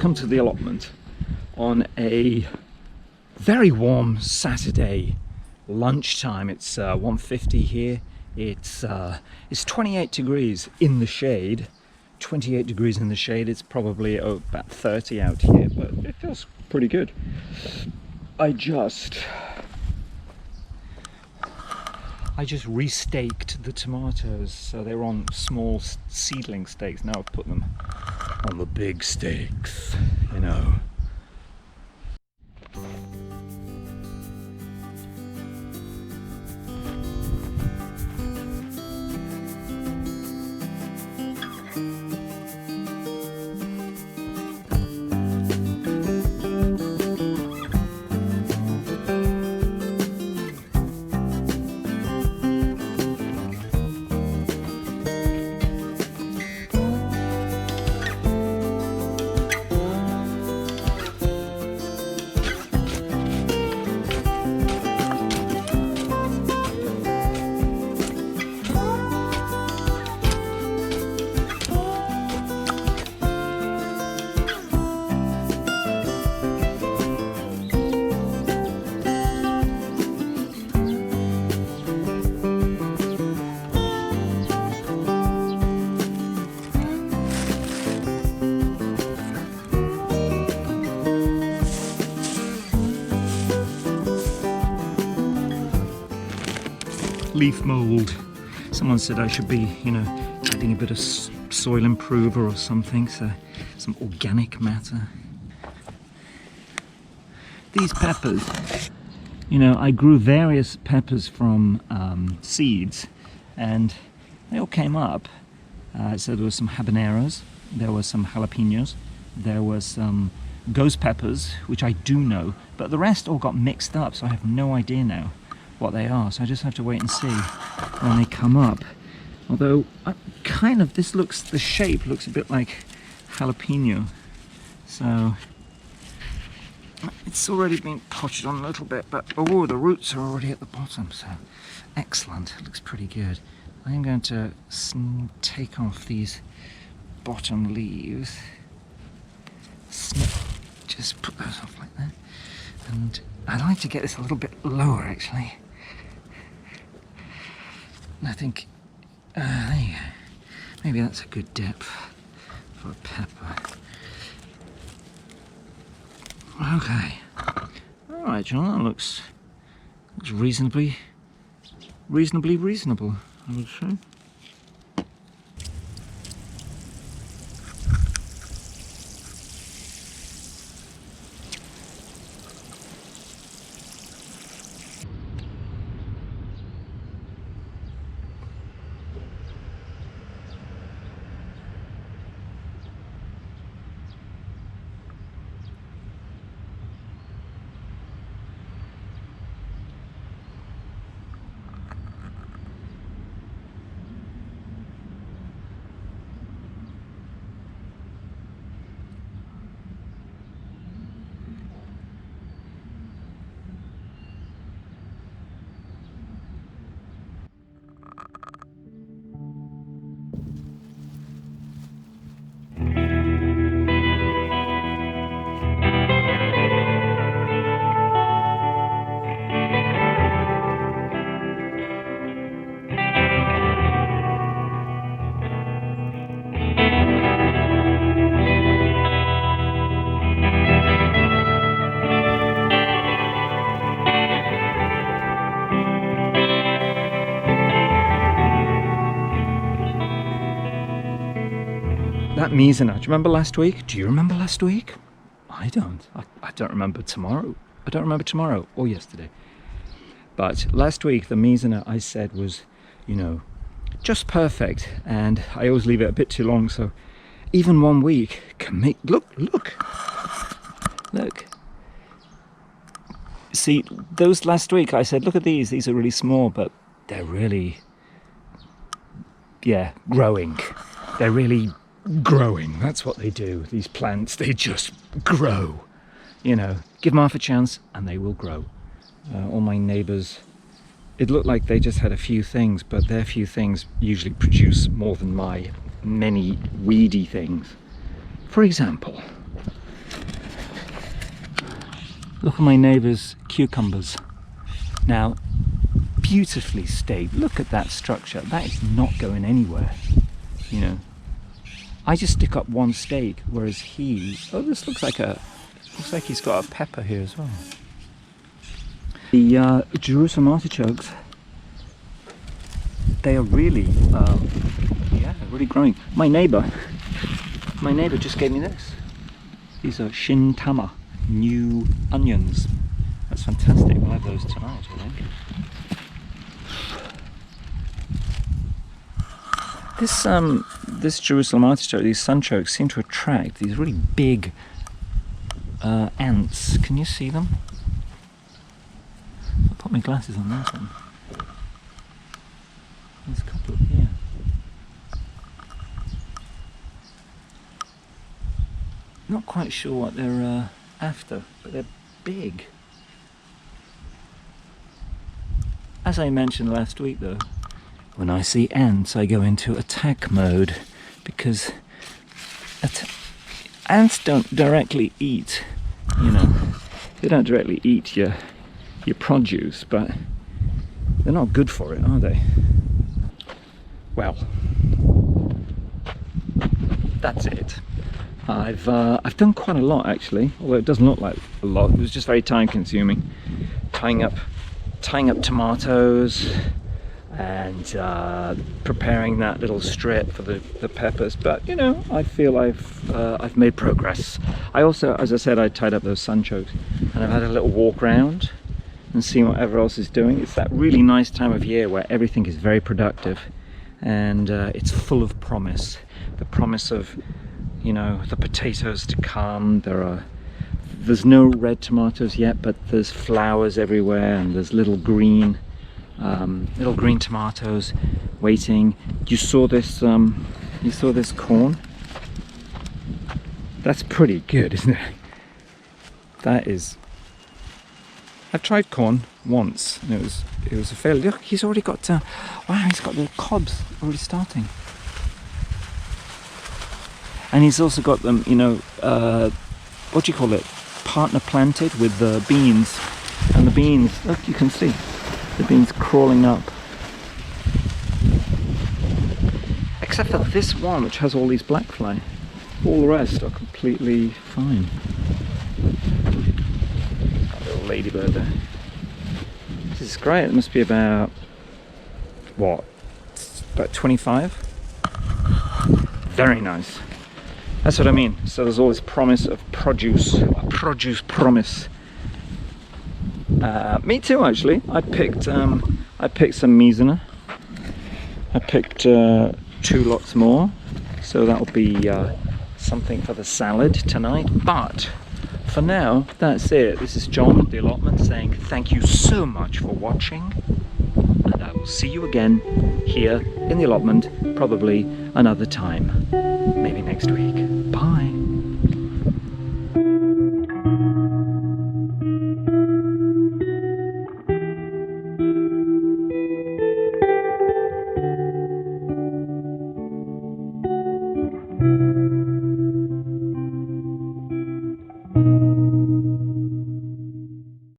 welcome to the allotment on a very warm Saturday lunchtime. It's 1:50 here. It's 28 degrees in the shade. 28 degrees in the shade. It's probably about 30 out here, but it feels pretty good. I just restaked the tomatoes, so they were on small seedling stakes. Now I've put them on the big stakes, you know. Leaf mold. Someone said I should be, you know, adding a bit of soil improver or something, so some organic matter. These peppers, you know, I grew various peppers from seeds, and they all came up. So there was some habaneros, there were some jalapenos, there was some ghost peppers, which I do know, but the rest all got mixed up, so I have no idea now what they are, so I just have to wait and see when they come up. Although the shape looks a bit like jalapeno, so it's already been potted on a little bit, but oh, the roots are already at the bottom, so excellent. It looks pretty good. I'm going to take off these bottom leaves, just put those off like that, and I'd like to get this a little bit lower actually. I think, there you go. Maybe that's a good depth for a pepper. Okay. Alright, John, that looks reasonably reasonable, I would say. That Mizana, do you remember last week? Do you remember last week? I don't. I don't remember tomorrow. I don't remember tomorrow or yesterday. But last week, the Mizana I said was, you know, just perfect. And I always leave it a bit too long. So even 1 week can make, look. See, those last week I said, look at these are really small, but they're really, yeah, growing. They're really growing. That's what they do. These plants, they just grow. You know, give them half a chance and they will grow. All my neighbours, it looked like they just had a few things, but their few things usually produce more than my many weedy things. For example, Look at my neighbour's cucumbers. Now, beautifully staked. Look at that structure. That is not going anywhere. You know, I just stick up one stake, whereas this looks like he's got a pepper here as well. The Jerusalem artichokes, they are really, really growing. My neighbour just gave me this. These are shintama, new onions. That's fantastic. We'll have those tonight, I think. This Jerusalem artichoke, these sunchokes, seem to attract these really big ants. Can you see them? I'll put my glasses on this one. There's a couple up here. Not quite sure what they're after, but they're big. As I mentioned last week though, when I see ants I go into attack mode, because ants don't directly eat, you know, they don't directly eat your produce, but they're not good for it, are they? Well, that's it. I've done quite a lot actually, although it doesn't look like a lot. It was just very time consuming, tying up tomatoes and preparing that little strip for the peppers. But you know, I feel I've made progress. I also, as I said, I tied up those sunchokes, and I've had a little walk around and see whatever else is doing. It's that really nice time of year where everything is very productive, and it's full of promise. The promise of, you know, the potatoes to come. There's no red tomatoes yet, but there's flowers everywhere, and there's little green tomatoes waiting. You saw this corn? That's pretty good, isn't it? That is. I've tried corn once, and it was a failure. Look, he's already got wow, he's got the cobs already starting. And he's also got them, you know, what do you call it? Partner planted with the beans. And the beans, look, you can see the beans crawling up. Except for this one, which has all these black fly. All the rest are completely fine. Got a little ladybird there. This is great. It must be about, what? About 25? Very nice. That's what I mean. So there's all this promise of produce promise. Me too, actually. I picked some Mizuna. I picked 2 lots more, so that'll be something for the salad tonight. But for now, that's it. This is John at the Allotment saying thank you so much for watching, and I will see you again here in the Allotment probably another time, maybe next week.